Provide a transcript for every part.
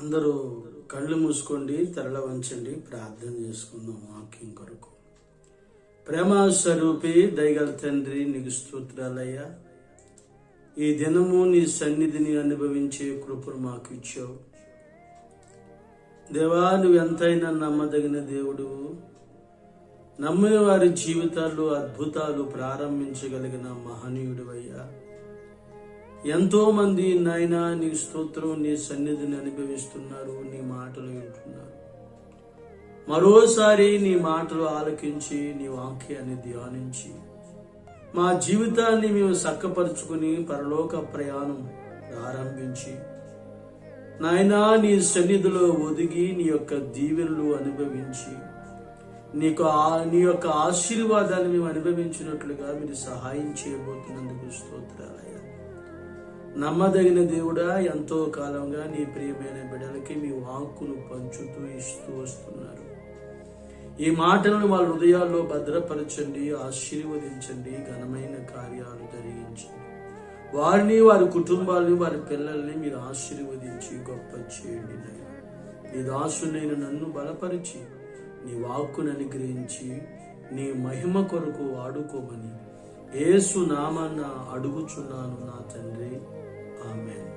అందరూ కళ్ళు మూసుకోండి, తరల వంచండి, ప్రార్థన చేసుకుందాం వాక్యం కొరకు. ప్రేమ స్వరూపి దయగల తండ్రి, నీకు స్తోత్రాలయ్యా. ఈ దినము నీ సన్నిధిని అనుభవించే కృపను మాకు ఇచ్చావు దేవా. నువ్వు ఎంతైనా నమ్మదగిన దేవుడు. నమ్మిన వారి జీవితాల్లో అద్భుతాలు ప్రారంభించగలిగిన మహనీయుడు అయ్యా. ఎంతో మంది నాయనా నీ స్తోత్రం, నీ సన్నిధిని అనుభవిస్తున్నారు, నీ మాటలు వింటున్నారు. మరోసారి నీ మాటలు ఆలకించి నీ వాక్యాన్ని ధ్యానించి మా జీవితాన్ని మేము చక్కపరుచుకుని పరలోక ప్రయాణం ప్రారంభించి నాయనా నీ సన్నిధిలో ఒదిగి నీ యొక్క దీవెనలు అనుభవించి నీ యొక్క ఆశీర్వాదాన్ని మేము అనుభవించినట్లుగా మీరు సహాయం చేయబోతున్నందుకు స్తోత్రాలయ్యా. నమ్మదగిన దేవుడా, ఎంతో కాలంగా నీ ప్రియమైన బిడ్డలకి మీ వాక్కును పంచుతూ ఇస్తూ వస్తున్నారు. ఈ మాటలను వాళ్ళ హృదయాల్లో భద్రపరచండి, ఆశీర్వదించండి, ఘనమైన కార్యాలు జరిగించండి. వారిని, వారి కుటుంబాలని, వారి పిల్లల్ని మీరు ఆశీర్వదించి గొప్ప చేయండి. నీ దాసునైన నన్ను బలపరిచి నీ వాక్కును అనుగ్రహించి నీ మహిమ కొరకు వాడుకోమని యేసు నామాన అడుగుచున్నాను నా తండ్రి, ఆమేన్.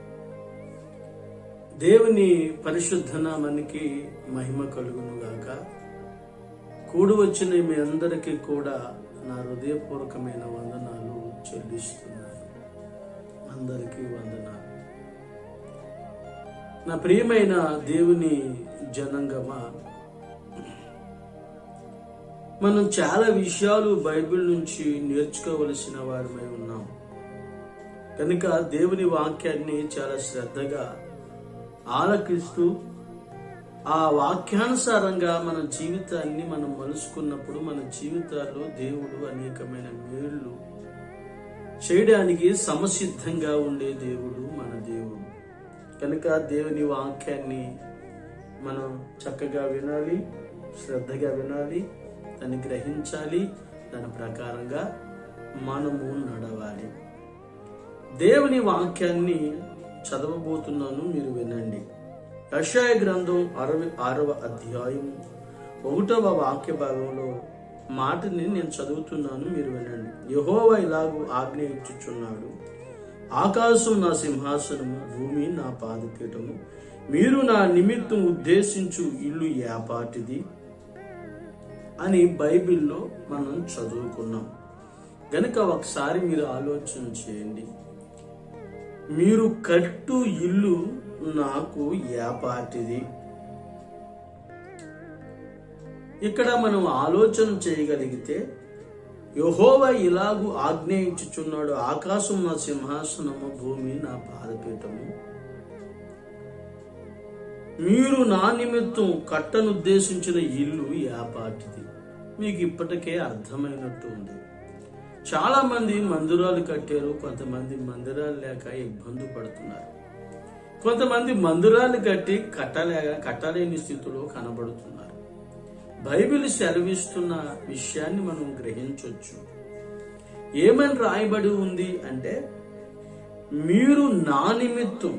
దేవుని పరిశుద్ధ నామానికి మహిమ కలుగును గాక. కూడి వచ్చిన మీ అందరికీ కూడా నా హృదయపూర్వకమైన వందనాలు చెల్లిస్తున్నాను. అందరికీ వందనాలు. నా ప్రియమైన దేవుని జనాంగమా, మనం చాలా విషయాలు బైబిల్ నుంచి నేర్చుకోవలసిన వారమై ఉన్నాం. కనుక దేవుని వాక్యాన్ని చాలా శ్రద్ధగా ఆలకిస్తూ ఆ వాక్యానుసారంగా మన జీవితాన్ని మనం మలుచుకున్నప్పుడు మన జీవితాల్లో దేవుడు అనేకమైన మేళ్ళు చేయడానికి సమసిద్ధంగా ఉండే దేవుడు మన దేవుడు. కనుక దేవుని వాక్యాన్ని మనం చక్కగా వినాలి, శ్రద్ధగా వినాలి, దాన్ని గ్రహించాలి, దాని ప్రకారంగా మనము నడవాలి. దేవుని వాక్యాన్ని చదవబోతున్నాను, మీరు వినండి. యెషయా గ్రంథం 66వ అధ్యాయం 1వ వాక్య భాగంలో మాటని నేను చదువుతున్నాను, మీరు వినండి. యెహోవా ఇలాగూ ఆజ్ఞ ఇచ్చుచున్నాడు, ఆకాశం నా సింహాసనము, భూమి నా పాదపీఠము. మీరు నా నిమిత్తం ఉద్దేశించు ఇల్లు ఏపాటిది అని బైబిల్లో మనం చదువుకున్నాం. గనుక ఒకసారి మీరు ఆలోచన చేయండి. మీరు కట్టు ఇల్లు నాకు ఏపాటిది. ఇక్కడ మనం ఆలోచన చేయగలిగితే, యెహోవా ఇలాగూ ఆజ్ఞయించుచున్నాడు, ఆకాశం నా సింహాసనము, భూమి నా పాదపీఠము. మీరు నా నిమిత్తం కట్టనుద్దేశించిన ఇల్లు ఏపాటిది. మీకు ఇప్పటికే అర్థమైనట్టు ఉంది. చాలా మంది మందిరాలు కట్టారు, కొంతమంది మందిరాలు లేక ఇబ్బంది పడుతున్నారు. కొంతమంది మందిరాలు కట్టి కట్టలేని స్థితిలో కనబడుతున్నారు. బైబిల్ సెలవిస్తున్న విషయాన్ని మనం గ్రహించవచ్చు. ఏమని రాయబడి ఉంది అంటే, మీరు నా నిమిత్తం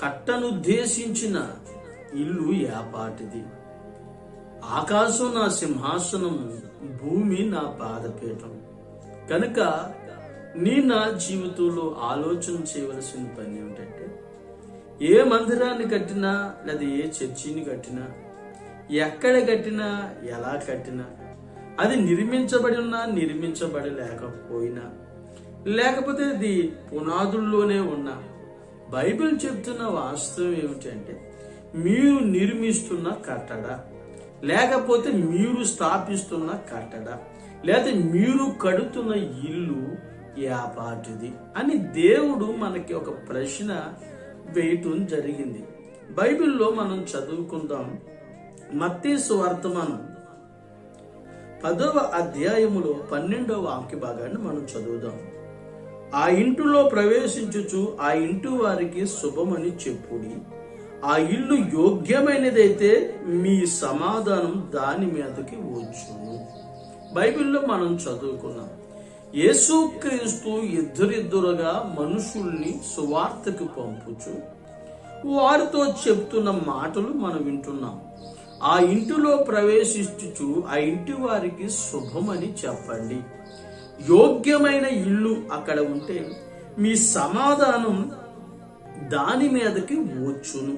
కట్టనుద్దేశించిన ఇల్లు ఏపాటిది. ఆకాశం నా సింహాసనము, భూమి నా పాదపీఠం. కనుక నా జీవితంలో ఆలోచన చేయవలసిన పని ఏమిటంటే, ఏ మందిరాన్ని కట్టినా లేదా ఏ చర్చిని కట్టినా, ఎక్కడ కట్టినా, ఎలా కట్టినా, అది నిర్మించబడి ఉన్నా నిర్మించబడి లేకపోయినా, లేకపోతే అది పునాదుల్లోనే ఉన్నా, బైబిల్ చెప్తున్న వాస్తవం ఏమిటంటే, మీరు నిర్మిస్తున్న కట్టడ, లేకపోతే మీరు స్థాపిస్తున్న కట్టడ, లేదా మీరు కడుతున్న ఇల్లు ఏపాటిది అని దేవుడు మనకి ఒక ప్రశ్న వేయటం జరిగింది. బైబిల్లో మనం చదువుకుందాం. మత్తయి సువార్తమానం 10వ అధ్యాయములో 12వ వాక్య భాగాన్ని మనం చదువుదాం. ఆ ఇంటిలో ప్రవేశించుచు ఆ ఇంటి వారికి శుభమని చెప్పుడి. ఆ ఇల్లు యోగ్యమైనదైతే మీ సమాధానం దాని మీదకి వచ్చును. బైబిల్లో మనం చదువుకున్నాం, యేసుక్రీస్తు ఇద్దరిద్దరుగా మనుషుల్ని సువార్తకు పంపుచు వారితో చెప్తున్న మాటలు మనం వింటున్నాం. ఆ ఇంటిలో ప్రవేశించుచు ఆ ఇంటి వారికి శుభమని చెప్పండి. యోగ్యమైన ఇల్లు అక్కడ ఉంటే మీ సమాధానం దాని మీదకి వచ్చును.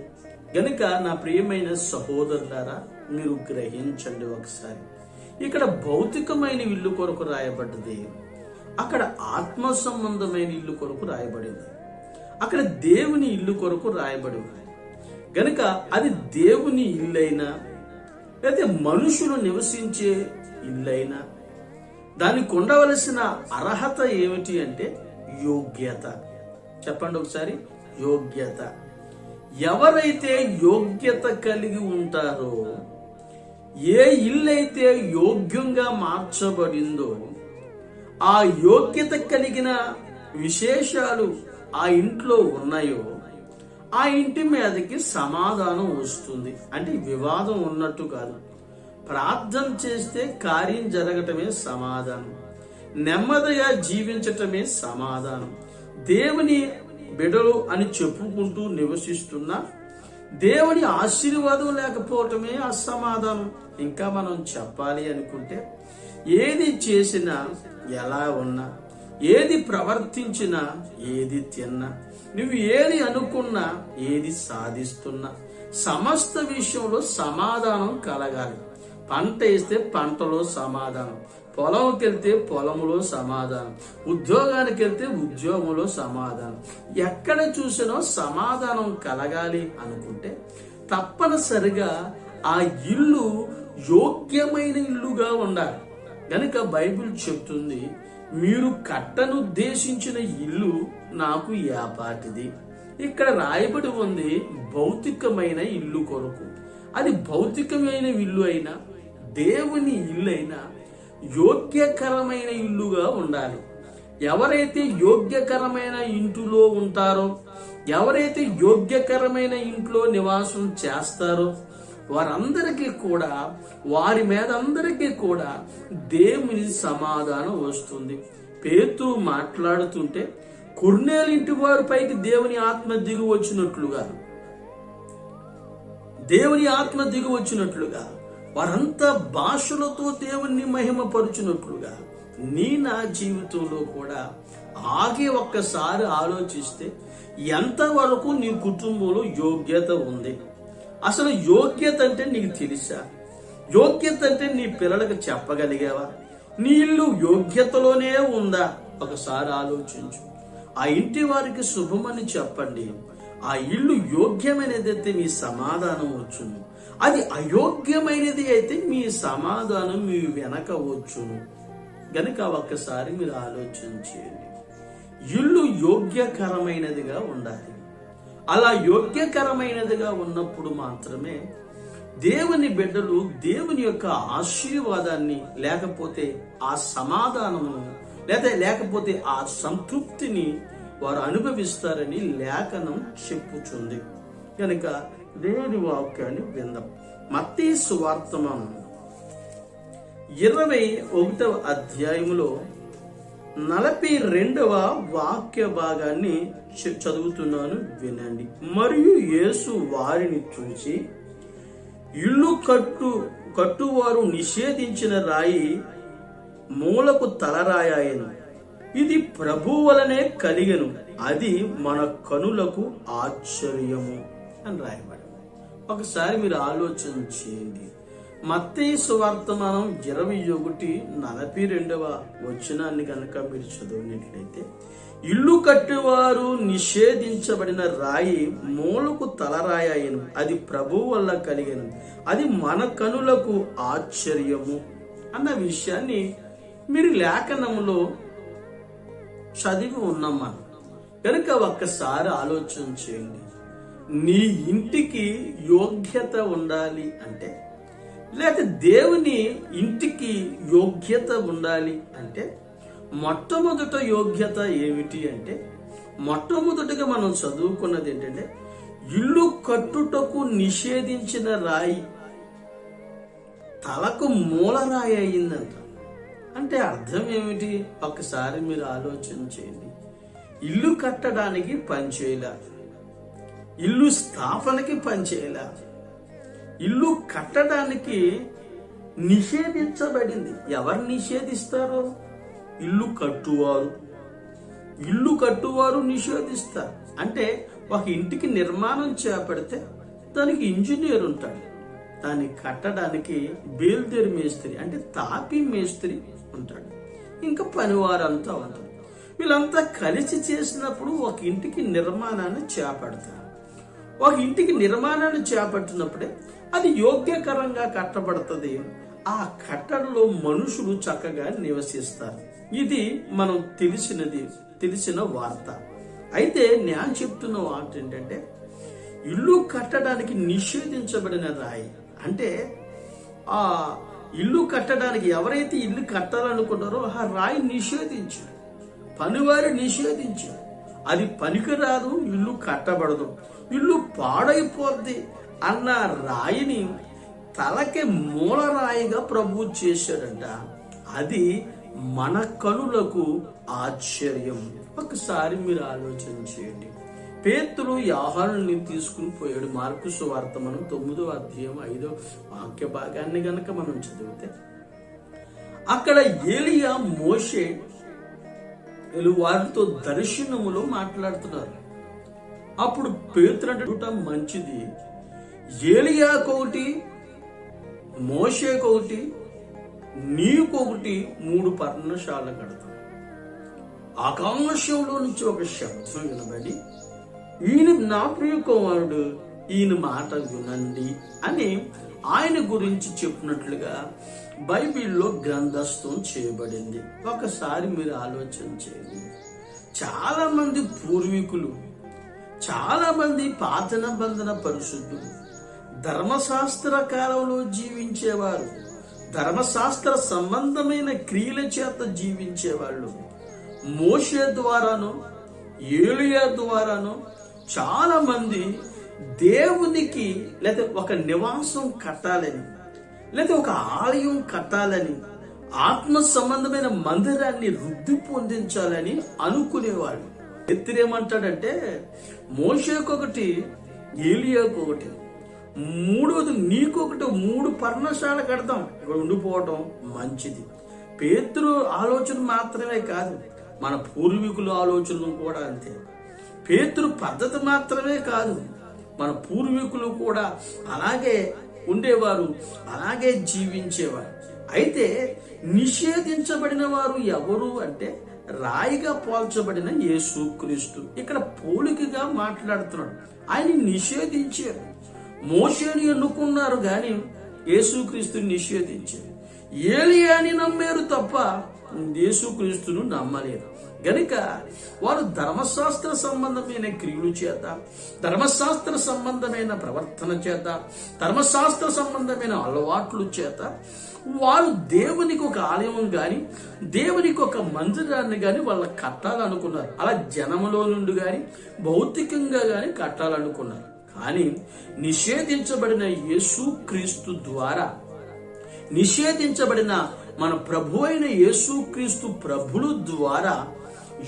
గనుక నా ప్రియమైన సహోదరులారా, మీరు గ్రహించండి ఒకసారి. ఇక్కడ భౌతికమైన ఇల్లు కొరకు రాయబడ్డది, అక్కడ ఆత్మ సంబంధమైన ఇల్లు కొరకు రాయబడింది. అక్కడ దేవుని ఇల్లు కొరకు రాయబడి ఉంది. గనుక అది దేవుని ఇల్లైనా లేదా మనుషులు నివసించే ఇల్లైనా దానికి ఉండవలసిన అర్హత ఏమిటి అంటే యోగ్యత. చెప్పండి ఒకసారి, యోగ్యత. ఎవరైతే యోగ్యత కలిగి ఉంటారో, ఏ ఇల్లైతే యోగ్యంగా మార్చబడిందో, ఆ యోగ్యత కలిగిన విశేషాలు ఆ ఇంట్లో ఉన్నాయో ఆ ఇంటి మీదకి సమాధానం వస్తుంది. అంటే వివాదం ఉన్నట్టు కాదు. ప్రార్థన చేస్తే కార్యం జరగటమే సమాధానం. నెమ్మదిగా జీవించటమే సమాధానం. దేవుని బిడలు అని చెప్పుకుంటూ నివసిస్తున్నా దేవుని ఆశీర్వాదం లేకపోవటమే అసమాధానం. ఇంకా మనం చెప్పాలి అనుకుంటే, ఏది చేసినా, ఎలా ఉన్నా, ఏది ప్రవర్తించినా, ఏది తిన్నా, నువ్వు ఏది అనుకున్నా, ఏది సాధిస్తున్నా సమస్త విషయంలో సమాధానం కలగాలి. పంట వేస్తే పంటలో సమాధానం, పొలంకి వెళ్తే పొలంలో సమాధానం, ఉద్యోగానికి వెళ్తే ఉద్యోగంలో సమాధానం. ఎక్కడ చూసినా సమాధానం కలగాలి అనుకుంటే తప్పనిసరిగా ఆ ఇల్లు యోగ్యమైన ఇల్లుగా ఉండాలి. గనుక బైబిల్ చెప్తుంది, మీరు కట్టనుద్దేశించిన ఇల్లు నాకు ఏపాటిది. ఇక్కడ రాయబడి ఉంది భౌతికమైన ఇల్లు కొరకు. అది భౌతికమైన ఇల్లు అయినా దేవుని ఇల్లు అయినా యోగ్యకరమైన ఇల్లుగా ఉండాలి. ఎవరైతే యోగ్యకరమైన ఇంటిలో ఉంటారో, ఎవరైతే యోగ్యకరమైన ఇంట్లో నివాసం చేస్తారో వారందరికీ కూడా, వారి మీద అందరికీ కూడా దేవుని సమాధానం వస్తుంది. పేతురు మాట్లాడుతుంటే కొర్నేలింటి వారి పైకి దేవుని ఆత్మ దిగి వచ్చినట్లుగా, దేవుని ఆత్మ దిగి వచ్చినట్లుగా, వారంతా భాషలతో దేవుణ్ణి మహిమపరుచున్నట్లుగా నా జీవితంలో కూడా ఆగి ఒక్కసారి ఆలోచిస్తే ఎంతవరకు నీ కుటుంబంలో యోగ్యత ఉంది? అసలు యోగ్యత అంటే నీకు తెలుసా? యోగ్యత అంటే నీ పిల్లలకు చెప్పగలిగావా? నీ ఇల్లు యోగ్యతలోనే ఉందా? ఒకసారి ఆలోచించు. ఆ ఇంటి వారికి శుభమని చెప్పండి. ఆ ఇల్లు యోగ్యమైనది అయితే మీ సమాధానం వచ్చును. అది అయోగ్యమైనది అయితే మీ సమాధానం మీ వెనక వచ్చును. గనుక ఒక్కసారి మీరు ఆలోచించండి. ఇల్లు యోగ్యకరమైనదిగా ఉండాలి. అలా యోగ్యకరమైనదిగా ఉన్నప్పుడు మాత్రమే దేవుని బిడ్డలు దేవుని యొక్క ఆశీర్వాదాన్ని, లేకపోతే ఆ సమాధానమును, లేకపోతే ఆ సంతృప్తిని వారు అనుభవిస్తారని లేఖనం చెప్పుచుంది. కనుక దేవుని వాక్యాన్ని విందాం. మత్తయి సువార్త 21వ అధ్యాయములో 42వ వాక్య భాగాన్ని చదువుతున్నాను, వినండి. మరియు యేసు వారిని చూసి, ఇల్లు కట్టువారు నిషేధించిన రాయి మూలకు తలరాయను. ఇది ప్రభు వలనే కలిగెను, అది మన కనులకు ఆశ్చర్యము అని రాయబడింది. ఒకసారి మీరు ఆలోచన చేయండి. మత్తయి సువార్త 21:42 వచనాన్ని కనుక మీరు చదివినట్లయితే, ఇల్లు కట్టువారు నిషేధించబడిన రాయి మూలకు తలరాయను, అది ప్రభు వల్ల కలిగెను, అది మన కనులకు ఆశ్చర్యము అన్న విషయాన్ని మీరు లేఖనంలో చదివి ఉన్నాం. మనం కనుక ఒక్కసారి ఆలోచన చేయండి. నీ ఇంటికి యోగ్యత ఉండాలి అంటే, లేకపోతే దేవుని ఇంటికి యోగ్యత ఉండాలి అంటే, మొట్టమొదట యోగ్యత ఏమిటి అంటే, మొట్టమొదటిగా మనం చదువుకున్నది ఏంటంటే, ఇల్లు కట్టుటకు నిషేధించిన రాయి తలకు మూలరాయి అయిందంట. అంటే అర్థం ఏమిటి? ఒక్కసారి మీరు ఆలోచన చేయండి. ఇల్లు కట్టడానికి పని చేయాలి, ఇల్లు స్థాపనకి పనిచేయలే. ఇల్లు కట్టడానికి నిషేధించబడింది. ఎవరు నిషేధిస్తారో? ఇల్లు కట్టువారు నిషేధిస్తారు. అంటే ఒక ఇంటికి నిర్మాణం చేపడితే దానికి ఇంజనీర్ ఉంటాడు, దాన్ని కట్టడానికి బేల్దేరి మేస్త్రి అంటే తాపి మేస్త్రి ఉంటాడు, ఇంకా పనివారంతా ఉంటారు. వీళ్ళంతా కలిసి చేసినప్పుడు ఒక ఇంటికి నిర్మాణాన్ని చేపడతారు. ఒక ఇంటికి నిర్మాణాన్ని చేపట్టినప్పుడే అది యోగ్యకరంగా కట్టబడుతుంది. ఆ కట్టడలో మనుషులు చక్కగా నివసిస్తారు. ఇది మనం తెలిసిన వార్త. అయితే నేను చెప్తున్న వార్త ఏంటంటే, ఇల్లు కట్టడానికి నిషేధించబడిన రాయి. అంటే ఆ ఇల్లు కట్టడానికి ఎవరైతే ఇల్లు కట్టాలనుకున్నారో ఆ రాయి నిషేధించారు, పనివారు నిషేధించారు. అది పనికిరాదు, ఇల్లు కట్టబడదు, ఇల్లు పాడైపోద్ది అన్న రాయిని తలకి మూలరాయిగా ప్రభు చేశాడంట. అది మన కనులకు ఆశ్చర్యం. ఒకసారి మీరు ఆలోచన చేయండి. పేతురు యోహానుని తీసుకుని పోయాడు. మార్కు సువార్త మనం 9వ అధ్యాయం 5వ వాక్య భాగాన్ని గనక మనం చదివితే, అక్కడ ఏలియా మోషే వారితో దర్శనములో మాట్లాడుతున్నారు. అప్పుడు పేతురు అంటే మంచిది, ఏలియాకొకటి, మోషేకొకటి, నీకొకటి 3 పర్ణశాల కడతాం. ఆకాశంలో నుంచి ఒక శబ్దం వినబడి, ఈయన నా ప్రియ కుమారుడు, ఈయన మాట వినండి అని ఆయన గురించి చెప్పినట్లుగా బైబిల్లో గ్రంథస్థం చేయబడింది. ఒకసారి మీరు ఆలోచన చేయండి. చాలా మంది పూర్వీకులు, చాలా మంది పాత నిబంధన పరిశుద్ధులు ధర్మశాస్త్ర కాలంలో జీవించేవారు, ధర్మశాస్త్ర సంబంధమైన క్రియల చేత జీవించేవాళ్ళు. మోషే ద్వారాను ఏలియా ద్వారాను చాలా మంది దేవునికి లేదా ఒక నివాసం కట్టాలని, లేదా ఒక ఆలయం కట్టాలని, ఆత్మ సంబంధమైన మందిరాన్ని వృద్ధి పొందించాలని అనుకునేవాళ్ళు. ఎత్తిరేమంటాడంటే, మోషేకొకటి, ఏలియాకొకటి, 3వది నీకొకటి, 3 పర్ణశాల కడతాం, ఇక్కడ ఉండిపోవటం మంచిది. పేతురు ఆలోచన మాత్రమే కాదు, మన పూర్వీకుల ఆలోచనలు కూడా అంతే. పేతురు పద్ధతి మాత్రమే కాదు, మన పూర్వీకులు కూడా అలాగే ఉండేవారు, అలాగే జీవించేవారు. అయితే నిషేధించబడిన వారు ఎవరు అంటే, రాయిగా పోల్చబడిన యేసుక్రీస్తు. ఇక్కడ పోలికగా మాట్లాడుతున్నాడు. ఆయన నిషేధించారు. మోషేని ఎన్నుకున్నారు గాని యేసుక్రీస్తుని నిషేధించారు. ఏలియాని నమ్మారు తప్ప యేసుక్రీస్తును నమ్మలేదు. గనుక వారు ధర్మశాస్త్ర సంబంధమైన క్రియలు చేత, ధర్మశాస్త్ర సంబంధమైన ప్రవర్తన చేత, ధర్మశాస్త్ర సంబంధమైన అలవాట్ల చేత వారు దేవునికి ఒక ఆలయం గాని, దేవునికి ఒక మందిరాన్ని గాని వాళ్ళ కట్టాలనుకున్నారు. అలా జనములో నుండి గాని, భౌతికంగా గాని కట్టాలనుకున్నారు. కానీ నిషేధించబడిన యేసుక్రీస్తు ద్వారా, నిషేధించబడిన మన ప్రభు అయిన యేసుక్రీస్తు ప్రభుల ద్వారా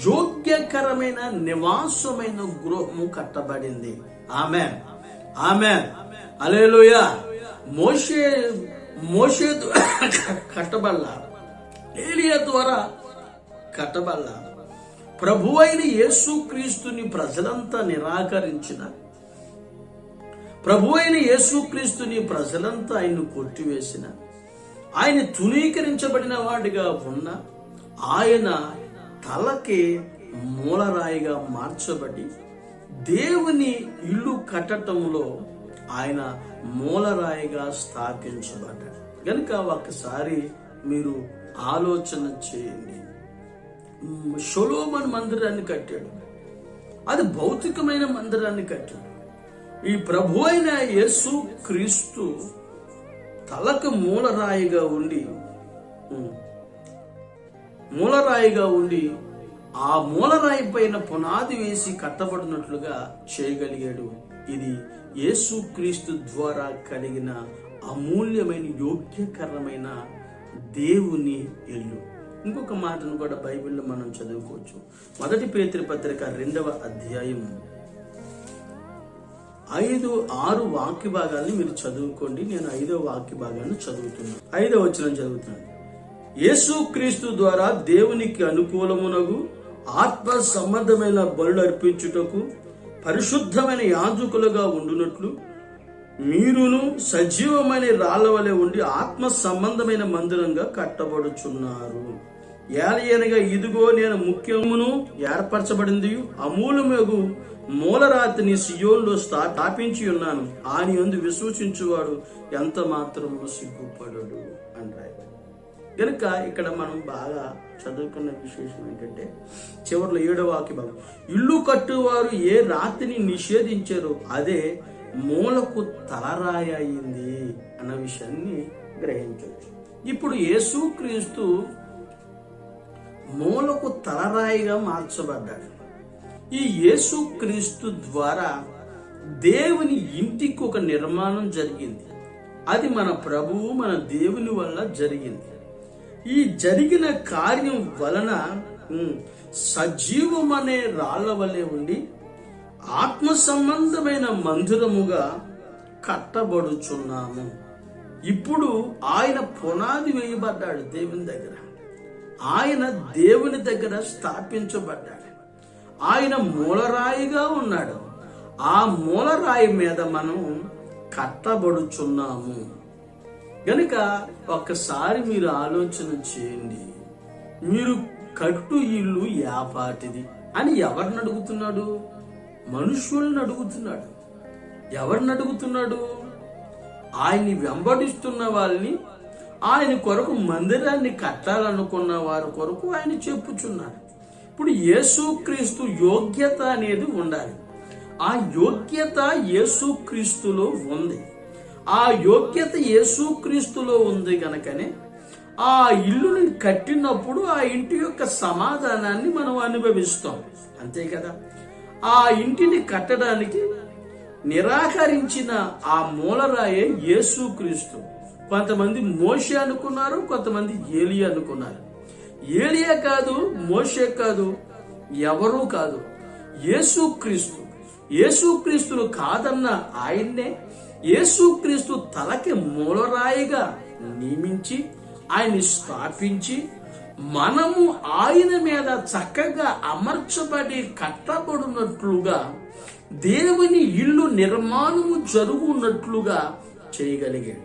యోగ్యకరమైన నివాసమైన గృహము కట్టబడింది. ఆమేన్, ఆమేన్, హల్లెలూయా. మోషే కట్టబడలా, ఏలియా ద్వారా కట్టబడలా. ప్రభు అయిన యేసుక్రీస్తుని ప్రజలంతా నిరాకరించిన, ప్రభు అయిన యేసుక్రీస్తుని ప్రజలంతా ఆయన్ను కొట్టివేసిన, ఆయన తునీకరించబడిన వాడిగా ఉన్న ఆయన తలకి మూలరాయిగా మార్చబడి దేవుని ఇల్లు కట్టడంలో ఆయన మూలరాయిగా స్థాపించబడ్డాడు. గనుక ఒకసారి మీరు ఆలోచన చేయండి. సొలొమోను మందిరాన్ని కట్టాడు, అది భౌతికమైన మందిరాన్ని కట్టాడు. ఈ ప్రభు అయిన యేసు క్రీస్తు తలకు మూలరాయిగా ఉండి ఆ మూలరాయి పైన పునాది వేసి కట్టబడినట్లుగా చేయగలిగాడు. ఇది యేసుక్రీస్తు ద్వారా కలిగిన అమూల్యమైన యోగ్యకరమైన దేవుని ఇల్లు. ఇంకొక మాటను కూడా బైబిల్లో మనం చదువుకోవచ్చు. 1 పేతురు పత్రిక 2వ అధ్యాయం 6 వాక్య భాగాల్ని మీరు చదువుకోండి. నేను 5వ వాక్య భాగాన్ని చదువుతున్నాను. 5వ వచనం చదువుతున్నాను. యేసుక్రీస్తు ద్వారా దేవునికి అనుకూలమునగు ఆత్మ సంబంధమైన బలులు అర్పించుటకు పరిశుద్ధమైన యాజకులుగా ఉండునట్లు మీరును సజీవమైన రాళ్ల వలె ఉండి ఆత్మ సంబంధమైన మందిరంగా కట్టబడుచున్నారు. ఏలయనగా ఇదిగో నేను ముఖ్యమును ఏర్పరచబడింది అమూలమగు మూలరాతిని సియోన్లో స్థాపించి ఉన్నాను. ఆయన యందు విశ్వసించువాడు ఎంత మాత్రము సిగ్గుపడడు అని రాయబడింది. కనుక ఇక్కడ మనం బాగా చదువుకున్న విశేషం ఏంటంటే చివరిలో 7వ వాక్య భాగం, ఇల్లు కట్టువారు ఏ రాతిని నిషేధించారో అదే మూలకు తలరాయి అయింది అన్న విషయాన్ని గ్రహించవచ్చు. ఇప్పుడు యేసుక్రీస్తు మూలకు తలరాయిగా మార్చబడ్డాడు. ఈ యేసుక్రీస్తు ద్వారా దేవుని ఇంటికి ఒక నిర్మాణం జరిగింది. అది మన ప్రభువు మన దేవుని వల్ల జరిగింది. ఈ జరిగిన కార్యం వలన సజీవమనే రాళ్ల వలె ఉండి ఆత్మ సంబంధమైన మందిరముగా కట్టబడుచున్నాము. ఇప్పుడు ఆయన పునాది వేయబడ్డాడు దేవుని దగ్గర. ఆయన దేవుని దగ్గర స్థాపించబడ్డాడు. ఆయన మూలరాయిగా ఉన్నాడు. ఆ మూలరాయి మీద మనం కట్టబడుచున్నాము. గనుక ఒక్కసారి మీరు ఆలోచన చేయండి. మీరు కట్టు ఇల్లు యాపాటిది అని ఎవరిని అడుగుతున్నాడు? మనుషుల్ని అడుగుతున్నాడు. ఎవరిని అడుగుతున్నాడు? ఆయన్ని వెంబడిస్తున్న వాళ్ళని, ఆయన కొరకు మందిరాన్ని కట్టాలనుకున్న వారి కొరకు ఆయన చెప్పుచున్నాడు. ఇప్పుడు యేసుక్రీస్తు యోగ్యత అనేది ఉండాలి. ఆ యోగ్యత యేసుక్రీస్తులో ఉంది. ఆ యోగ్యత యేసుక్రీస్తులో ఉంది గనకనే ఆ ఇల్లుని కట్టినప్పుడు ఆ ఇంటి యొక్క సమాధానాన్ని మనం అనుభవిస్తాం. అంతే కదా. ఆ ఇంటిని కట్టడానికి నిరాకరించిన ఆ మూలరాయే యేసుక్రీస్తు. కొంతమంది మోషే అనుకున్నారు, కొంతమంది ఏలియా అనుకున్నారు. ఏలియా కాదు, మోషే కాదు, ఎవరూ కాదు, యేసుక్రీస్తు. యేసుక్రీస్తును కాదన్న ఆయన్నే యేసుక్రీస్తు తలకి మూలరాయిగా నియమించి ఆయన్ని స్థాపించి మనము ఆయన మీద చక్కగా అమర్చబడి కట్టబడినట్లుగా దేవుని ఇల్లు నిర్మాణము జరుగునట్లుగా చేయగలిగాడు.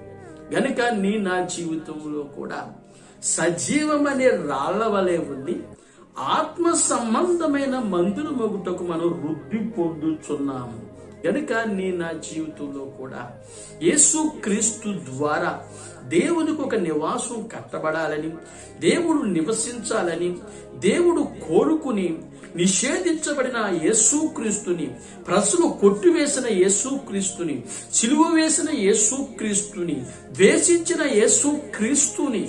గనుక నా జీవితంలో కూడా సజీవమనే రాళ్ల వలె ఉండి ఆత్మ సంబంధమైన మందిరమగుటకు మనం వృద్ధి పొందుచున్నాము. గనుక నా జీవితంలో కూడా యేసుక్రీస్తు ద్వారా దేవునికి ఒక నివాసం కట్టబడాలని, దేవుడు నివసించాలని దేవుడు కోరుకుని నిషేధించబడిన యేసుక్రీస్తుని, ప్రజలు కొట్టివేసిన యేసుక్రీస్తుని, సిలువ వేసిన యేసుక్రీస్తుని, ద్వేషించిన యేసుక్రీస్తుని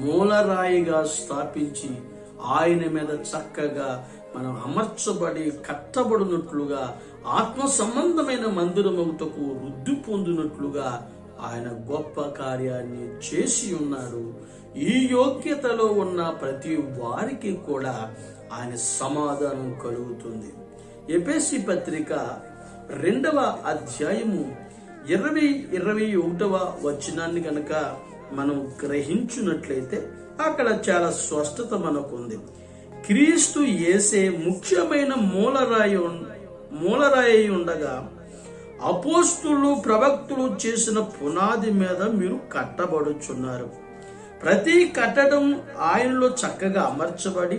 మూలరాయిగా స్థాపించి ఆయన మీద చక్కగా మనం అమర్చబడి కట్టబడినట్లుగా ఆత్మ సంబంధమైన మందిరముటకు వృద్ధి పొందినట్లుగా ఆయన గొప్ప కార్యాన్ని చేసి ఉన్నారు. ఈ యోగ్యతలో ఉన్న ప్రతి వారికి కూడా ఆయన సమాధానం కలుగుతుంది. ఎఫెసీ పత్రిక 2వ అధ్యాయము 20-21 వచనాన్ని కనుక మనం గ్రహించున్నట్లయితే అక్కడ చాలా స్పష్టత మనకుంది. క్రీస్తు యేసే ముఖ్యమైన మూలరాయి ఉండగా అపోస్తులు ప్రవక్తులు చేసిన పునాది మీద మీరు కట్టబడుచున్నారు. ప్రతి కట్టడం ఆయనలో చక్కగా అమర్చబడి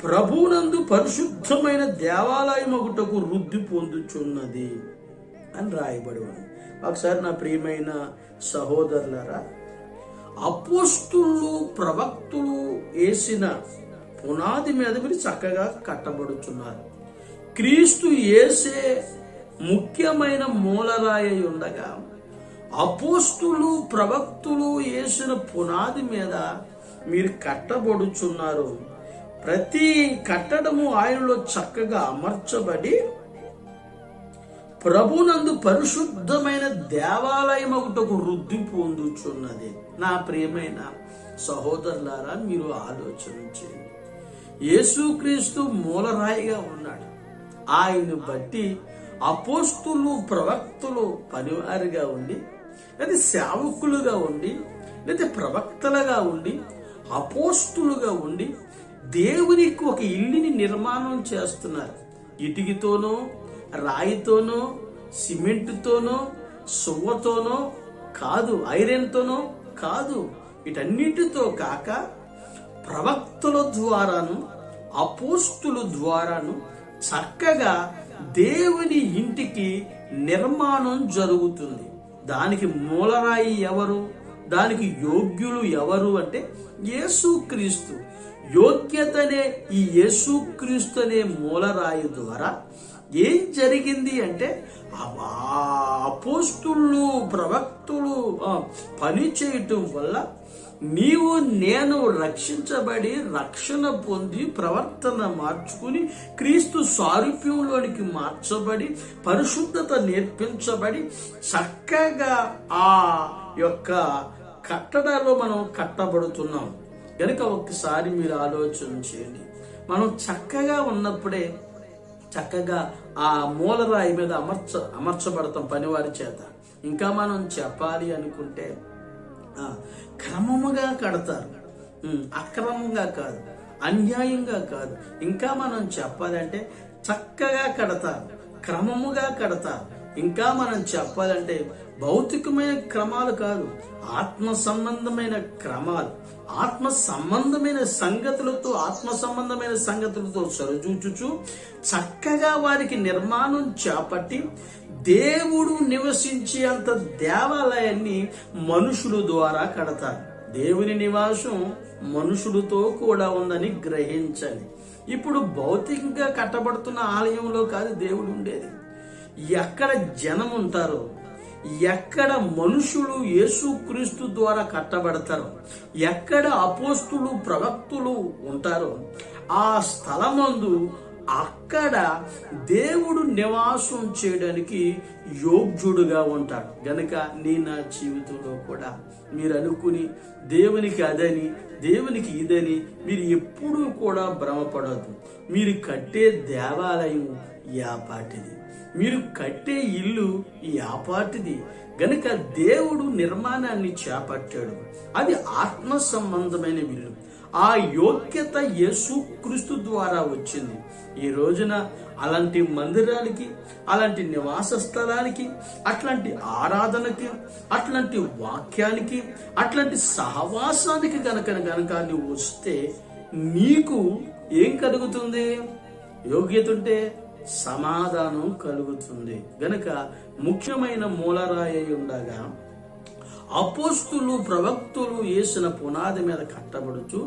ప్రభువునందు పరిశుద్ధమైన దేవాలయం ఒకటకు వృద్ధి పొందుచున్నది అని రాయబడి ఉంది. ఒకసారి నా ప్రియమైన సహోదరులారా, అపోస్తులు ప్రవక్తులు వేసిన పునాది మీద మీరు చక్కగా కట్టబడుచున్నారు. క్రీస్తు యేసే ముఖ్యమైన మూలరాయి ఉండగా అపోస్తులు ప్రవక్తులు వేసిన పునాది మీద మీరు కట్టబడుచున్నారు. ప్రతి కట్టడము ఆయనలో చక్కగా అమర్చబడి ప్రభునందు పరిశుద్ధమైన దేవాలయం ఒకటకు వృద్ధి పొందుచున్నది. నా ప్రియమైన సహోదరులారా, మీరు ఆలోచన చేయండి. యేసుక్రీస్తు మూలరాయిగా ఉన్నాడు. ఆయన్ని బట్టి అపోస్తులు ప్రవక్తలు పనివారిగా ఉండి, లేదా సేవకులుగా ఉండి, లేదా ప్రవక్తలుగా ఉండి, అపోస్తులుగా ఉండి దేవునికి ఒక ఇల్లుని నిర్మాణం చేస్తున్నారు. ఇటుకతోనో, రాయితోనో, సిమెంట్తోనో, సువ్వతోనో కాదు, ఐరన్తోనో కాదు. వీటన్నిటితో కాక ప్రవక్తల ద్వారాను, అపోస్తుల ద్వారాను చక్కగా దేవుని ఇంటికి నిర్మాణం జరుగుతుంది. దానికి మూలరాయి ఎవరు? దానికి యోగ్యులు ఎవరు అంటే యేసుక్రీస్తు. యోగ్యతనే ఈ యేసుక్రీస్తు అనే మూలరాయి ద్వారా ఏం జరిగింది అంటే అపోస్తులు ప్రవక్తులు పని చేయటం వల్ల నీవు నేను రక్షించబడి, రక్షణ పొంది, ప్రవర్తన మార్చుకుని, క్రీస్తు సారూప్యంలోనికి మార్చబడి, పరిశుద్ధత నేర్పించబడి, చక్కగా ఆ యొక్క కట్టడాల్లో మనం కట్టబడుతున్నాం. కనుక ఒక్కసారి మీరు ఆలోచన చేయండి. మనం చక్కగా ఉన్నప్పుడే చక్కగా ఆ మూలరాయి మీద అమర్చబడతాం పనివారి చేత. ఇంకా మనం చెప్పాలి అనుకుంటే క్రమముగా కడతారు, అక్రమంగా కాదు, అన్యాయంగా కాదు. ఇంకా మనం చెప్పాలంటే చక్కగా కడతారు, క్రమముగా కడతారు. ఇంకా మనం చెప్పాలంటే భౌతికమైన క్రమాలు కాదు, ఆత్మ సంబంధమైన క్రమాలు, ఆత్మ సంబంధమైన సంగతులతో సరిచూచుచు చక్కగా వారికి నిర్మాణం చేపట్టి దేవుడు నివసించేంత దేవాలయాన్ని మనుషుల ద్వారా కడతారు. దేవుని నివాసం మనుషులతో కూడా ఉందని గ్రహించండి. ఇప్పుడు భౌతికంగా కట్టబడుతున్న ఆలయంలో కాదు దేవుడు ఉండేది. ఎక్కడ జనం ఉంటారో, ఎక్కడ మనుషులు యేసుక్రీస్తు ద్వారా కట్టబడతారో, ఎక్కడ అపోస్తులు ప్రవక్తులు ఉంటారో ఆ స్థలమందు అక్కడ దేవుడు నివాసం చేయడానికి యోగ్యుడుగా ఉంటాడు. గనక నా జీవితంలో కూడా మీరు అనుకుని దేవునికి అదని, దేవునికి ఇదని మీరు ఎప్పుడూ కూడా భ్రమపడద్దు. మీరు కట్టే దేవాలయం యాపాటిది, మీరు కట్టే ఇల్లు యాపాటిది. గనుక దేవుడు నిర్మాణాన్ని చేపట్టాడు. అది ఆత్మ సంబంధమైన ఇల్లు. ఆ యోగ్యత యేసుక్రీస్తు ద్వారా వచ్చింది. ఈ రోజున అలాంటి మందిరాలకి, అలాంటి నివాస స్థలానికి, అట్లాంటి ఆరాధనకి, అట్లాంటి వాక్యానికి, అట్లాంటి సహవాసానికి గనక నువ్వు వస్తే నీకు ఏం కలుగుతుంది? యోగ్యత ఉంటే సమాధానం కలుగుతుంది. గనక ముఖ్యమైన మూలరాయి ఉండగా అపోస్తులు ప్రవక్తులు వేసిన పునాది మీద కట్టబడుచు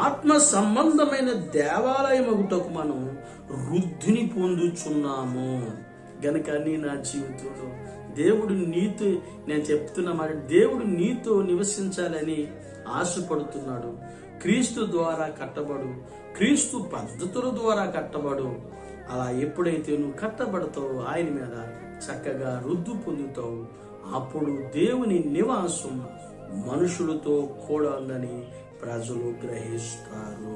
ఆత్మ సంబంధమైన దేవాలయం ఒకటకు మనం వృద్ధిని పొందుచున్నాము. గనక నా జీవితంలో దేవుడు నీతో, నేను చెప్తున్నా మరి, దేవుడు నీతో నివసించాలని ఆశపడుతున్నాడు. క్రీస్తు ద్వారా కట్టబడు, క్రీస్తు పద్ధతుల ద్వారా కట్టబడు. అలా ఎప్పుడైతే నువ్వు కట్టబడతావో ఆయన మీద చక్కగా వృద్ధి పొందుతావు. అప్పుడు దేవుని నివాసం మనుషులతో కూడా ఉందని ప్రజలు గ్రహిస్తారు.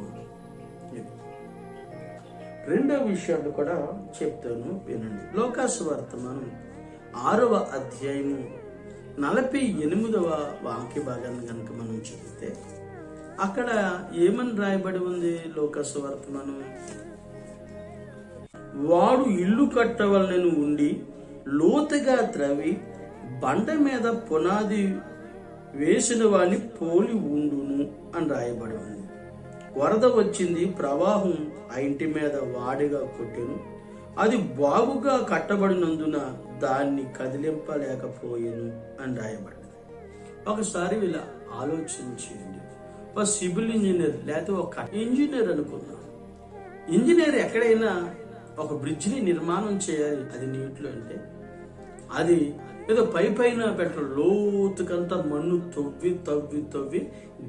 రెండవ విషయాలు కూడా చెప్తాను, వినండి. లోకాసువార్త మనం 6వ అధ్యాయము 48వ వాక్య భాగాన్ని కనుక మనం చదివితే అక్కడ ఏమని రాయబడి ఉంది? లోకాసువార్త మనం, వాడు ఇల్లు కట్టవలనని ఉండి లోతుగా త్రవి బండ మీద పునాది వేసిన వాడిని పోలి ఉండును అని రాయబడి ఉంది. వరద వచ్చింది, ప్రవాహం ఆ ఇంటి మీద వాడిగా కొట్టెను. అది బాగుగా కట్టబడినందున దాన్ని కదిలింపలేకపోయాను అని రాయబడింది. ఒకసారి ఇలా ఆలోచించండి. ఒక సివిల్ ఇంజనీర్ లేకపోతే ఒక ఇంజనీర్ అనుకుందాం. ఇంజనీర్ ఎక్కడైనా ఒక బ్రిడ్జిని నిర్మాణం చేయాలి, అది నీటిలో అంటే అది ఏదో పైన పెట్టడం, లోతుకంతా మన్ను తవ్వి తవ్వి తవ్వి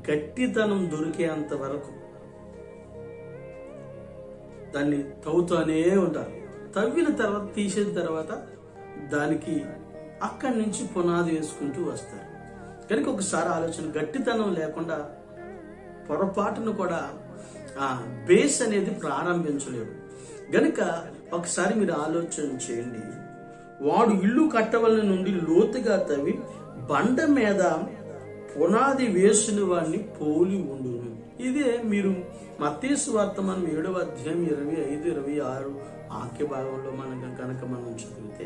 గట్టితనం దొరికేంత వరకు దాన్ని తవ్వుతూనే ఉంటారు. తవ్విన తర్వాత, తీసిన తర్వాత దానికి అక్కడి నుంచి పునాది వేసుకుంటూ వస్తారు. కనుక ఒకసారి ఆలోచన, గట్టితనం లేకుండా పొరపాటును కూడా బేస్ అనేది ప్రారంభించలేడు. గనుక ఒకసారి మీరు ఆలోచన చేయండి. వాడు ఇల్లు కట్టవలన నుండి లోతుగా తవ్వి బండ మీద పునాది వేసిన వాడిని పోలి ఉండును. ఇదే మీరు మత్తయి సువార్త మనం 7వ అధ్యాయం 25, 26 వాక్య భాగంలో మనం చదివితే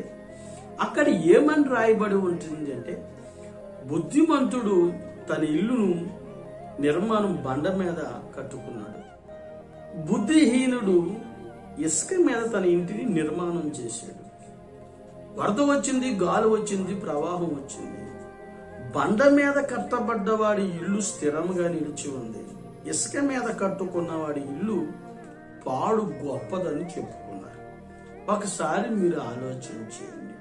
అక్కడ ఏమని రాయబడి ఉంటుంది అంటే, బుద్ధిమంతుడు తన ఇల్లును నిర్మాణం బండ మీద కట్టుకున్నాడు, బుద్ధిహీనుడు ఇసుక మీద తన ఇంటిని నిర్మాణం చేశాడు. వరద వచ్చింది, గాలి వచ్చింది, ప్రవాహం వచ్చింది. బండ మీద కట్టబడ్డవాడి ఇల్లు స్థిరంగా నిలిచి ఉంది. ఇసుక మీద కట్టుకున్నవాడి ఇల్లు పాడు గొప్పదని చెప్పుకున్నారు. ఒకసారి మీరు ఆలోచన చేయండి.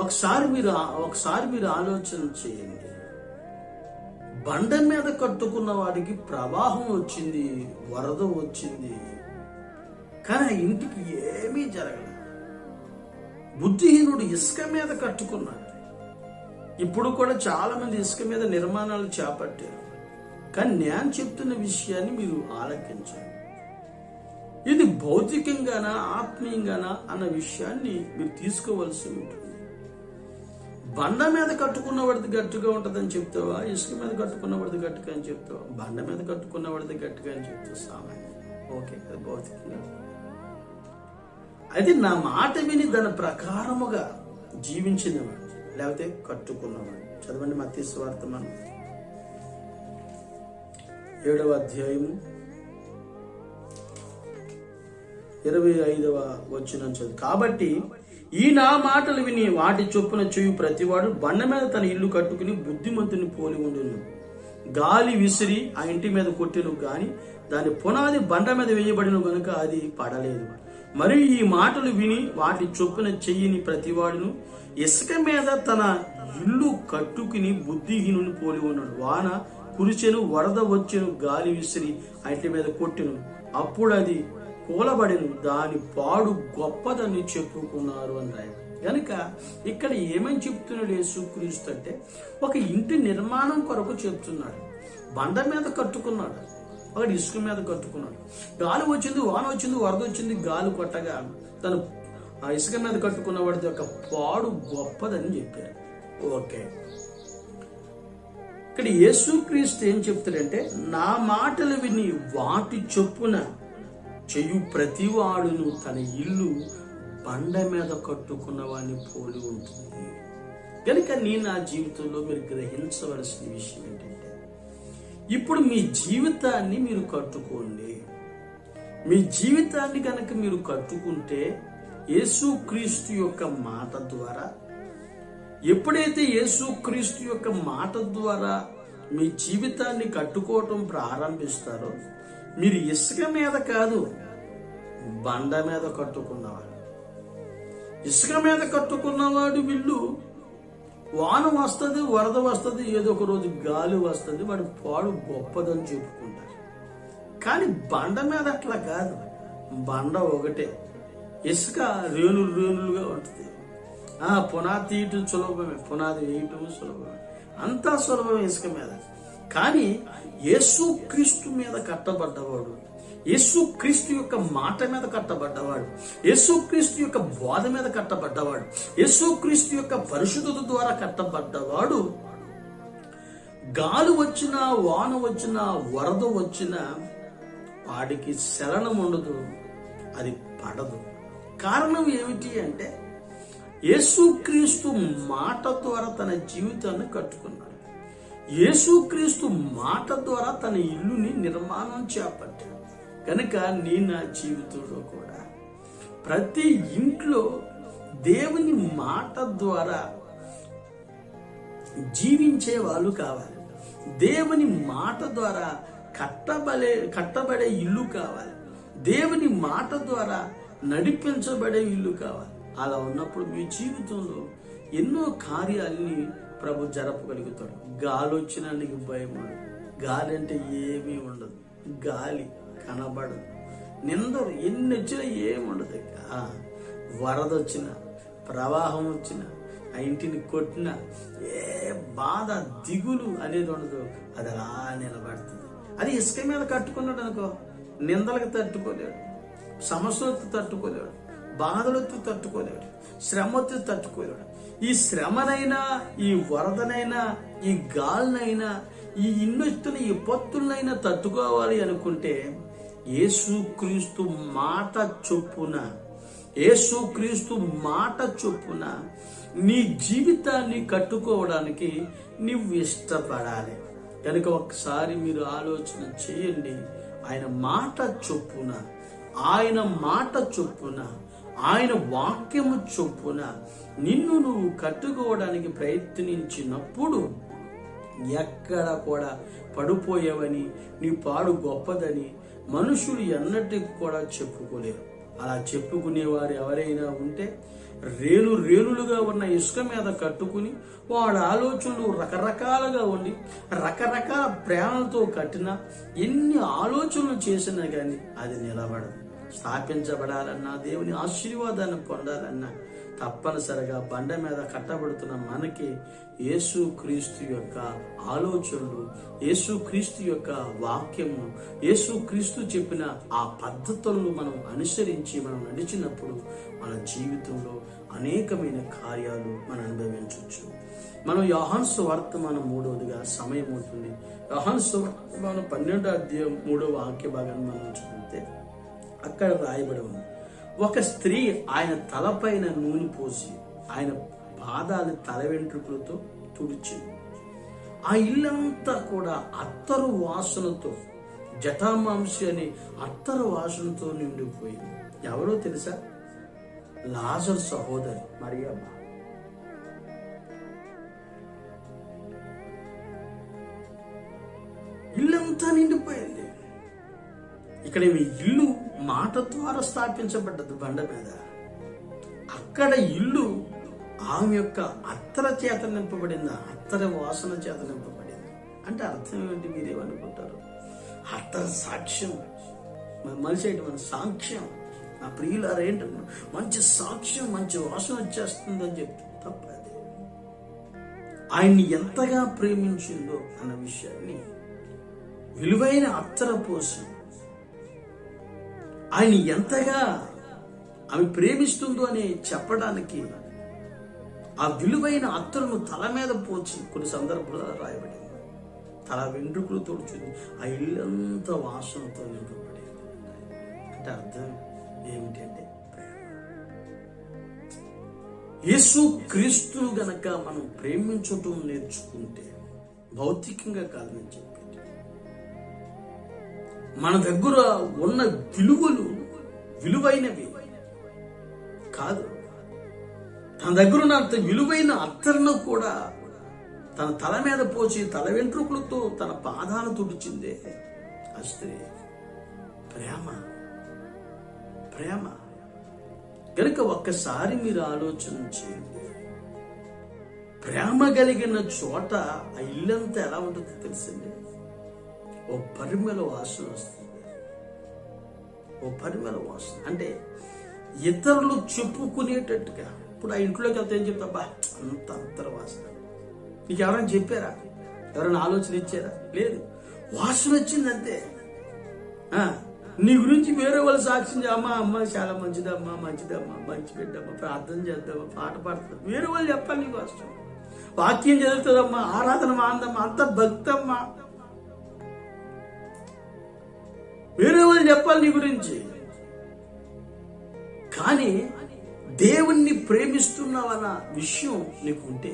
ఒకసారి మీరు ఆలోచన చేయండి. బండ మీద కట్టుకున్న వాడికి ప్రవాహం వచ్చింది, వరద వచ్చింది, కానీ ఆ ఇంటికి ఏమీ జరగలేదు. బుద్ధిహీనుడు ఇసుక మీద కట్టుకున్నాడు. ఇప్పుడు కూడా చాలా మంది ఇసుక మీద నిర్మాణాలు చేపట్టారు. కానీ నేను చెప్తున్న విషయాన్ని మీరు ఆలకించండి. ఇది భౌతికంగానా ఆత్మీయంగానా అన్న విషయాన్ని మీరు తీసుకోవలసి ఉంటుంది. బండ మీద కట్టుకున్నవాడిది గట్టిగా ఉంటుందని చెప్తావా, ఇసుక మీద కట్టుకున్నవాడిది గట్టిగా అని చెప్తావా? బండ మీద కట్టుకున్నవాడిది గట్టిగా అని చెప్తావు సామాన్యం. ఓకే, అది భౌతికంగా. అయితే నా మాట విని దాని ప్రకారముగా జీవించినవాడు లేకపోతే కట్టుకున్నవాడు. చదవండి మత్తయి సువార్త మనం 7వ అధ్యాయము 25వ వచనం చదువు. కాబట్టి ఈ నా మాటలు విని వాటి చొప్పున చేయు ప్రతివాడు బండ మీద తన ఇల్లు కట్టుకుని బుద్ధిమంతుని పోలి ఉండును. గాలి విసిరి ఆ ఇంటి మీద కొట్టెను గాని దాని పునాది బండ మీద వేయబడిన గనుక అది పడలేదు. మరియు ఈ మాటలు విని వాటి చొప్పున చెయ్యని ప్రతివాడును ఇసుక మీద తన ఇల్లు కట్టుకుని బుద్ధిహీనుని పోలి ఉన్నాడు. వాన కురిచెను, వరద వచ్చెను, గాలి విసిరి ఆ ఇంటి మీద కొట్టెను, అప్పుడు అది కూలబడిను, దాని పాడు గొప్పదని చెప్పుకున్నారు అని రాయ. కనుక ఇక్కడ ఏమని చెప్తున్నాడు యేసుక్రీస్తు అంటే, ఒక ఇంటి నిర్మాణం కొరకు చెప్తున్నాడు. బండ మీద కట్టుకున్నాడు, ఒకటి ఇసుక మీద కట్టుకున్నాడు. గాలి వచ్చింది, వాన వచ్చింది, వరద వచ్చింది, గాలి కొట్టగా తను ఆ ఇసుక మీద కట్టుకున్న వాడిది యొక్క పాడు గొప్పదని చెప్పారు. ఓకే, ఇక్కడ యేసుక్రీస్తు ఏం చెప్తాడంటే, నా మాటలు విని వాటి చొప్పున చెయ్యు ప్రతివాడును తన ఇల్లు బండ మీద కట్టుకున్న వాడిని పోలి ఉంటుంది. కనుక నా జీవితంలో మీరు గ్రహించవలసిన విషయం ఏంటంటే, ఇప్పుడు మీ జీవితాన్ని మీరు కట్టుకోండి. మీ జీవితాన్ని కనుక మీరు కట్టుకుంటే యేసుక్రీస్తు యొక్క మాట ద్వారా, ఎప్పుడైతే యేసుక్రీస్తు యొక్క మాట ద్వారా మీ జీవితాన్ని కట్టుకోవటం ప్రారంభిస్తారో, మీరు ఇసుక మీద కాదు బండ మీద కట్టుకున్నవాడు. ఇసుక మీద కట్టుకున్నవాడు వీళ్ళు వాన వస్తుంది, వరద వస్తుంది, ఏదో ఒక రోజు గాలి వస్తుంది, వాడి పాడు గొప్పదని చెప్పుకుంటారు. కానీ బండ మీద అట్లా కాదు. బండ ఒకటే, ఇసుక రేణులు రేణులుగా ఉంటుంది. పునాది తీయటం సులభమే, పునాది వేయటం సులభమే, అంతా సులభమే ఇసుక మీద. కానీ యేసుక్రీస్తు మీద కట్టబడ్డవాడు, యేసుక్రీస్తు యొక్క మాట మీద కట్టబడ్డవాడు, యేసుక్రీస్తు యొక్క బోధ మీద కట్టబడ్డవాడు, యేసుక్రీస్తు యొక్క పరిశుద్ధత ద్వారా కట్టబడ్డవాడు, గాలి వచ్చినా, వాన వచ్చినా, వరద వచ్చినా వాడికి శలనం ఉండదు, అది పడదు. కారణం ఏమిటి అంటే, యేసుక్రీస్తు మాట ద్వారా తన జీవితాన్ని కట్టుకున్నాడు. యేసుక్రీస్తు మాట ద్వారా తన ఇల్లుని నిర్మాణం చేపట్టాడు. కనుక నా జీవితంలో కూడా ప్రతి ఇంట్లో దేవుని మాట ద్వారా జీవించే వాళ్ళు కావాలి. దేవుని మాట ద్వారా కట్టబడే ఇల్లు కావాలి. దేవుని మాట ద్వారా నడిపించబడే ఇల్లు కావాలి. అలా ఉన్నప్పుడు మీ జీవితంలో ఎన్నో కార్యాలని ప్రభు జరపగలుగుతాడు. గాలి వచ్చినా నీకు భయం ఉండదు. గాలి అంటే ఏమీ ఉండదు, గాలి కనబడదు. నిందరు ఎన్ని వచ్చినా ఏమి ఉండదు. వరద వచ్చినా, ప్రవాహం వచ్చినా, ఆ ఇంటిని కొట్టినా ఏ బాధ దిగులు అనేది ఉండదు. అది అలా నిలబడుతుంది. అది ఇసుక మీద కట్టుకున్నాడు అనుకో, నిందలకు తట్టుకోలేడు, సమస్యలతో తట్టుకోలేడు, బాధలతో తట్టుకోలేడు, శ్రమతో తట్టుకోలేడు. ఈ శ్రమనైనా, ఈ వరదనైనా, ఈ గాలినైనా, ఈ ఇన్నొస్తున్న ఈ పొత్తులనైనా తట్టుకోవాలి అనుకుంటే యేసుక్రీస్తు మాట చొప్పున, యేసుక్రీస్తు మాట చొప్పున నీ జీవితాన్ని కట్టుకోవడానికి నువ్వు ఇష్టపడాలి. కనుక ఒకసారి మీరు ఆలోచన చేయండి. ఆయన మాట చొప్పున, ఆయన మాట చొప్పున, ఆయన వాక్యము చొప్పున నిన్ను నువ్వు కట్టుకోవడానికి ప్రయత్నించినప్పుడు ఎక్కడ కూడా పడిపోయావని, నీ పాడు గొప్పదని మనుషులు ఎన్నటికి కూడా చెప్పుకోలేరు. అలా చెప్పుకునేవారు ఎవరైనా ఉంటే రేణులుగా ఉన్న ఇసుక మీద కట్టుకుని వాడి ఆలోచనలు రకరకాలుగా ఉండి రకరకాల ప్రేమలతో కట్టినా ఎన్ని ఆలోచనలు చేసినా కానీ అది నిలబడదు. స్థాపించబడాలన్నా, దేవుని ఆశీర్వాదాన్ని పొందాలన్నా తప్పనిసరిగా బండ మీద కట్టబడుతున్న మనకి యేసుక్రీస్తు యొక్క ఆలోచనలు, యేసుక్రీస్తు యొక్క వాక్యము, యేసుక్రీస్తు చెప్పిన ఆ పద్ధతులను మనం అనుసరించి మనం నడిచినప్పుడు మన జీవితంలో అనేకమైన కార్యాలు మనం అనుభవించవచ్చు. మనం యోహాను సువార్త మనం 3వదిగా సమయం అవుతుంది. యోహాను సువార్త మనం 12వ అధ్యాయం 3వ వాక్య భాగాన్ని మనం చదివితే అక్కడ రాయబడి ఉంది, ఒక స్త్రీ ఆయన తలపైన నూనె పోసి ఆయన పాదాలు తల వెంట్రుకలతో తుడిచింది. ఆ ఇల్లంతా కూడా అత్తరు వాసనతో, జటామాంసి అనే అత్తరు వాసనతో నిండిపోయింది. ఎవరో తెలుసా? లాజరు సహోదరి మరియమ్మ. ఇల్లంతా నిండిపోయింది. ఇక్కడ ఇల్లు మాట ద్వారా స్థాపించబడ్డది బండ మీద. అక్కడ ఇల్లు ఆమె యొక్క అత్తర చేత నింపబడింది, అత్తర వాసన చేత నింపబడింది. అంటే అర్థం ఏమిటి మీరేమనుకుంటారు? అత్తర సాక్ష్యం, మనిషి అయితే మన సాక్ష్యం, ఆ ప్రియులారు ఏంటన్నా మంచి సాక్ష్యం, మంచి వాసన వచ్చేస్తుందని చెప్తుంది. తప్పది. ఆయన్ని ఎంతగా ప్రేమించిందో అన్న విషయాన్ని విలువైన అత్తర పోసి ఆయన ఎంతగా ఆమె ప్రేమిస్తుందో అని చెప్పడానికి ఆ విలువైన అత్తరును తల మీద పోచి కొన్ని సందర్భాల్లో రాయబడింది. తల వెంట్రుకలు తోడుచుంది, ఆ ఇల్లంతా వాసనతో నింపబడింది. అంటే అర్థం ఏమిటంటే యేసు క్రీస్తును గనక మనం ప్రేమించటం నేర్చుకుంటే, భౌతికంగా కాదని చెప్పి మన దగ్గర ఉన్న విలువలు విలువైనవి కాదు. తన దగ్గర ఉన్నంత విలువైన అత్తరును కూడా తన తల మీద పోచి తల వెంట్రుకలతో తన పాదాలు తుడిచిందే ఆ స్త్రీ. ప్రేమ, ప్రేమ. కనుక ఒక్కసారి మీరు ఆలోచన చేయండి. ప్రేమ కలిగిన చోట ఆ ఇల్లంతా ఎలా ఉంటుందో తెలిసింది. ఓ పరిమళ వాసన వస్తుంది. ఓ పరిమళ వాసన అంటే ఇతరులు చెప్పుకునేటట్టుగా. ఇప్పుడు ఆ ఇంట్లోకి వెళ్తే ఏం చెప్తాబ్బా అంత అంతర వాసన. నీకు ఎవరైనా చెప్పారా? ఎవరైనా ఆలోచన ఇచ్చారా? లేదు. వాసన వచ్చింది అంతే. నీ గురించి వేరే వాళ్ళు సాక్ష్యం అమ్మ చాలా మంచిదమ్మా, మంచిదమ్మా, మంచి బిడ్డమ్మా, ప్రార్థన చేద్దామా, పాట పాడుతుంది, వేరే వాళ్ళు చెప్పాలి నీకు కష్టం. వాక్యం చదువుతుందమ్మా, ఆరాధన మాందమ్మా, అంత భక్తమ్మా, వేరే వాళ్ళు చెప్పాలి నీ గురించి. కానీ దేవుణ్ణి ప్రేమిస్తున్నావన్న విషయం నీకుంటే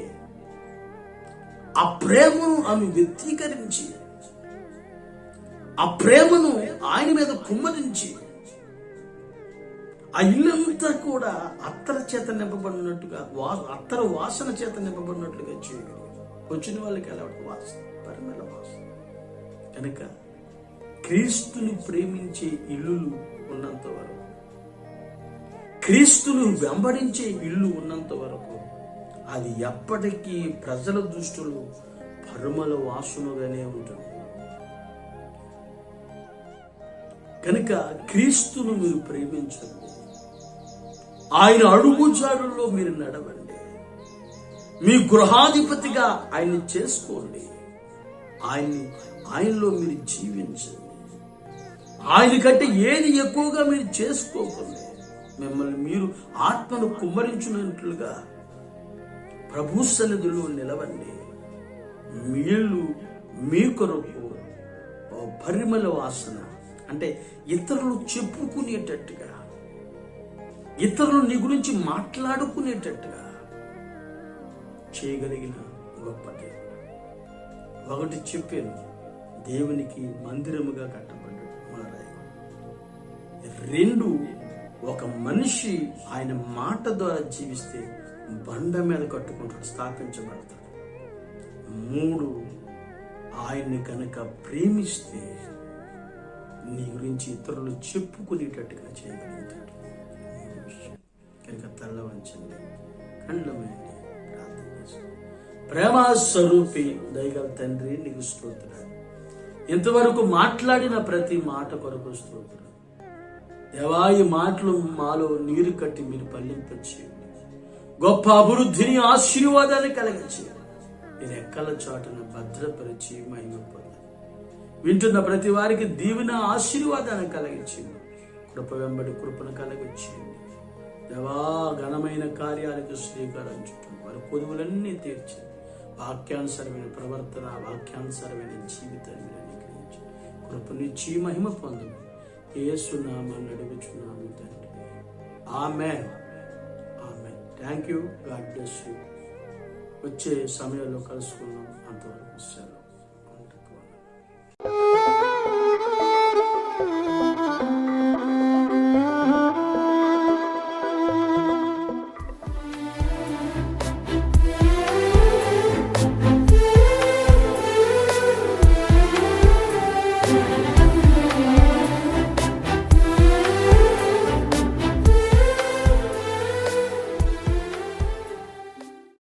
ఆ ప్రేమను ఆమె వ్యక్తీకరించి, ఆ ప్రేమను ఆయన మీద కుమ్మరించి ఆ ఇల్లంతా కూడా అత్తర చేత నింపబడినట్టుగా, అత్తర వాసన చేత నింపబడినట్లుగా చేయగలిగారు. వచ్చిన వాళ్ళకి ఎలా వాసన, పరిమళ వాసన. కనుక క్రీస్తుని ప్రేమించే ఇల్లులు ఉన్నంత వరకు, క్రీస్తును వెంబడించే ఇల్లు ఉన్నంత వరకు అది ఎప్పటికీ ప్రజల దృష్టిలో పరిమళ వాసనగానే ఉంటుంది. కనుక క్రీస్తును మీరు ప్రేమించండి, ఆయన అడుగుజాడుల్లో మీరు నడవండి, మీ గృహాధిపతిగా ఆయన్ని చేసుకోండి, ఆయనలో మీరు జీవించండి. ఆయన కంటే ఏది ఎక్కువగా మీరు చేసుకోకండి. మిమ్మల్ని మీరు ఆత్మను కుమ్మరించినట్లుగా ప్రభు సన్నిధిలో నిలవండి. మీరు మీ కొరకు పరిమళ వాసన అంటే ఇతరులు చెప్పుకునేటట్టుగా, ఇతరులు నీ గురించి మాట్లాడుకునేటట్టుగా చేయగలిగిన గొప్ప దేవుడు. ఒకటి చెప్పాను, దేవునికి మందిరముగా కట్టబడ్డాడు మారాయి. 2, ఒక మనిషి ఆయన మాట ద్వారా జీవిస్తే బండ మీద కట్టుకుంటాడు, స్థాపించబడతాడు. 3, ఆయన్ని కనుక ప్రేమిస్తే నీ గురించి ఇతరులు చెప్పుకునేటట్టుగా చేయగలుగుతాడు. కనుక తల్ల వంచండి, కళ్ళు వేయండి, ప్రార్థన చేసుకోండి. ప్రేమ స్వరూపి దయగల తండ్రి, నీకు స్తోత్రాలు. ఇంతవరకు మాట్లాడిన ప్రతి మాట కొరకు స్తోత్రం. దేవా, ఈ మాటలు మాలో నీరు కట్టి మీరు పల్లింపచేయండి. గొప్ప అభివృద్ధిని, ఆశీర్వాదాన్ని కలిగించేయండి. మీరు ఎక్కల చాటును భద్రపరిచి మహిమ పొందాలి. వింటున్న ప్రతి వారికి దీవెన, ఆశీర్వాదాన్ని కలిగించింది. కృప వెంబడి కృపను కలిగించింది. దేవా, ఘనమైన కార్యాలకు శ్రీకారం చుట్టూ వారి కొదువులన్నీ తీర్చి వాక్యానుసరమైన ప్రవర్తన, వాక్యానుసరమైన జీవితాన్ని అనుగ్రహించి కృపనిచ్చి మహిమ పొందము. యేసు నామమున అడుగుచున్నాము తండ్రి. ఆమేన్. ఆమేన్. Thank you. God bless you. వచ్చే సమయంలో కలుసుకుందాం. అంతవరకు సెలవు.